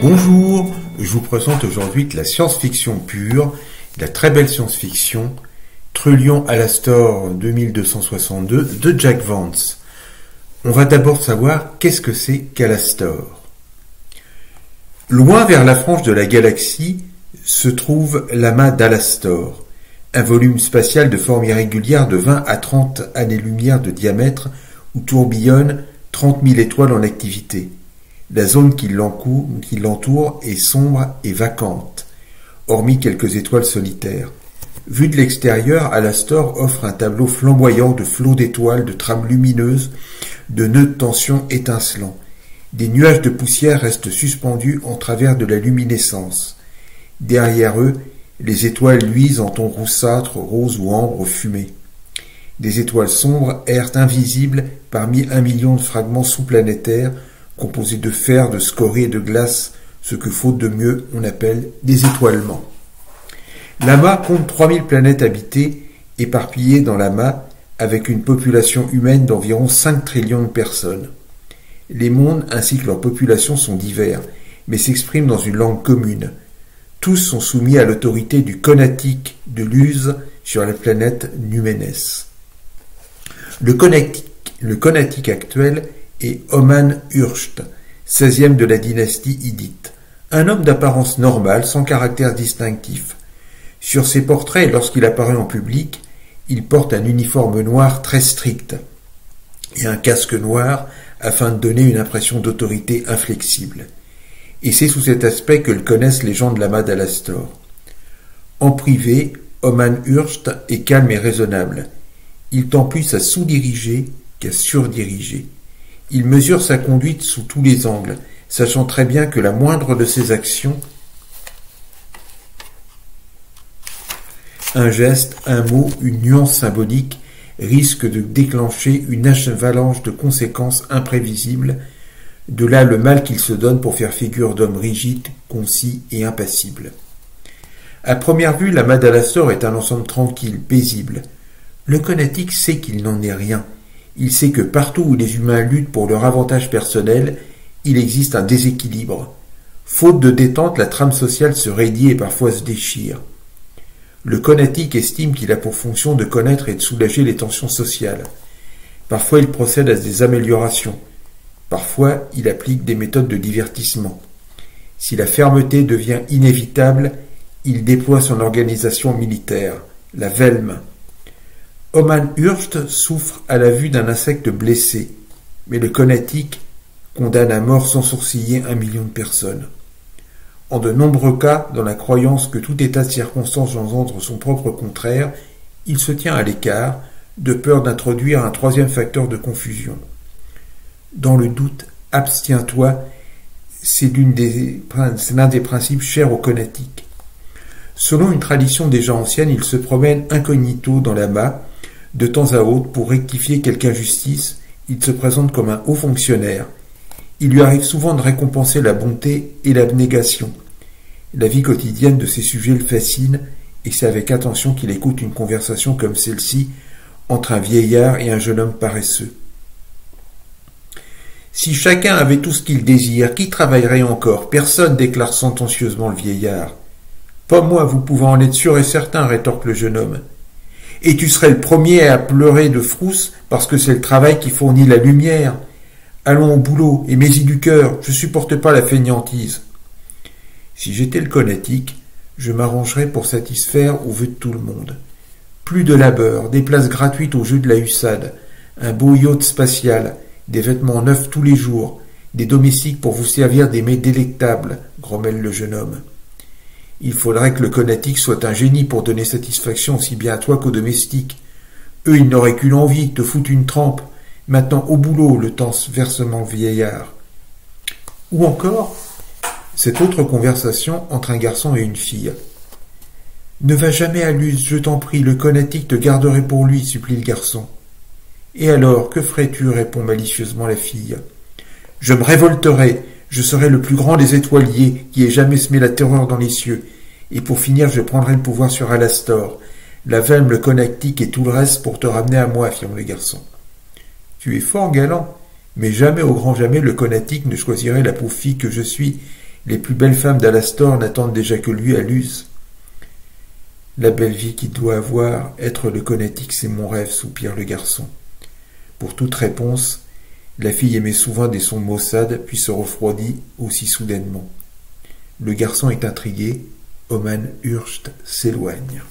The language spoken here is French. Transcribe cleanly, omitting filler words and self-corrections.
Bonjour, je vous présente aujourd'hui de la science-fiction pure, de la très belle science-fiction, Trullion Alastor 2262 de Jack Vance. On va d'abord savoir qu'est-ce que c'est qu'Alastor. Loin vers la frange de la galaxie se trouve l'amas d'Alastor, un volume spatial de forme irrégulière de 20 à 30 années-lumière de diamètre où tourbillonnent 30 000 étoiles en activité. La zone qui l'entoure est sombre et vacante, hormis quelques étoiles solitaires. Vu de l'extérieur, Alastor offre un tableau flamboyant de flots d'étoiles, de trames lumineuses, de nœuds de tension étincelants. Des nuages de poussière restent suspendus en travers de la luminescence. Derrière eux, les étoiles luisent en tons roussâtres, roses ou ambre fumés. Des étoiles sombres errent invisibles parmi 1 million de fragments sous-planétaires composés de fer, de scories et de glace, ce que, faute de mieux, on appelle des étoilements. L'amas compte 3000 planètes habitées, éparpillées dans l'amas, avec une population humaine d'environ 5 trillions de personnes. Les mondes ainsi que leurs populations sont divers, mais s'expriment dans une langue commune. Tous sont soumis à l'autorité du Conatique de Luz sur la planète Numénès. Le Conatique actuel est Oman Urcht, 16e de la dynastie Hittite, un homme d'apparence normale, sans caractère distinctif. Sur ses portraits, lorsqu'il apparaît en public, il porte un uniforme noir très strict et un casque noir afin de donner une impression d'autorité inflexible. Et c'est sous cet aspect que le connaissent les gens de l'amas d'Alastor. En privé, Oman Urcht est calme et raisonnable. Il tend plus à sous-diriger qu'à surdiriger. Il mesure sa conduite sous tous les angles, sachant très bien que la moindre de ses actions, un geste, un mot, une nuance symbolique, risque de déclencher une avalanche de conséquences imprévisibles, de là le mal qu'il se donne pour faire figure d'homme rigide, concis et impassible. À première vue, l'amas d'Alastor est un ensemble tranquille, paisible. Le Conatique sait qu'il n'en est rien. Il sait que partout où les humains luttent pour leur avantage personnel, il existe un déséquilibre. Faute de détente, la trame sociale se raidit et parfois se déchire. Le Conatique estime qu'il a pour fonction de connaître et de soulager les tensions sociales. Parfois, il procède à des améliorations. Parfois, il applique des méthodes de divertissement. Si la fermeté devient inévitable, il déploie son organisation militaire, la Velme. Oman Urcht souffre à la vue d'un insecte blessé, mais le Conatique condamne à mort sans sourciller 1 million de personnes. En de nombreux cas, dans la croyance que tout état de circonstance engendre son propre contraire, il se tient à l'écart, de peur d'introduire un troisième facteur de confusion. Dans le doute, abstiens-toi, c'est l'un des principes chers au Conatique. Selon une tradition déjà ancienne, il se promène incognito dans l'amas, de temps à autre, pour rectifier quelque injustice, il se présente comme un haut fonctionnaire. Il lui arrive souvent de récompenser la bonté et l'abnégation. La vie quotidienne de ces sujets le fascine, et c'est avec attention qu'il écoute une conversation comme celle-ci entre un vieillard et un jeune homme paresseux. Si chacun avait tout ce qu'il désire, qui travaillerait encore? Personne, déclare sentencieusement le vieillard. Pas moi, vous pouvez en être sûr et certain, rétorque le jeune homme. Et tu serais le premier à pleurer de frousse parce que c'est le travail qui fournit la lumière. Allons au boulot, et mets-y du cœur, je supporte pas la fainéantise. Si j'étais le Conatique, je m'arrangerais pour satisfaire aux vœux de tout le monde. Plus de labeur, des places gratuites au jeu de la hussade, un beau yacht spatial, des vêtements neufs tous les jours, des domestiques pour vous servir des mets délectables, grommelle le jeune homme. Il faudrait que le Conatique soit un génie pour donner satisfaction aussi bien à toi qu'aux domestiques. Eux, ils n'auraient qu'une envie, te foutre une trempe. Maintenant, au boulot, le tense versement vieillard. Ou encore, cette autre conversation entre un garçon et une fille. Ne va jamais à Luz, je t'en prie, le Conatique te garderait pour lui, supplie le garçon. Et alors, que ferais-tu, répond malicieusement la fille. Je me révolterais. Je serai le plus grand des étoiliers qui ait jamais semé la terreur dans les cieux. Et pour finir, je prendrai le pouvoir sur Alastor. La Velme, le Conatique et tout le reste pour te ramener à moi, affirme le garçon. Tu es fort galant, mais jamais au grand jamais le Conatique ne choisirait la pauvre fille que je suis, Les plus belles femmes d'Alastor n'attendent déjà que lui à Luz. La belle vie qu'il doit avoir, être le Conatic, c'est mon rêve, soupire le garçon. Pour toute réponse, la fille émet souvent des sons maussades, puis se refroidit aussi soudainement. Le garçon est intrigué. Oman Hurst s'éloigne.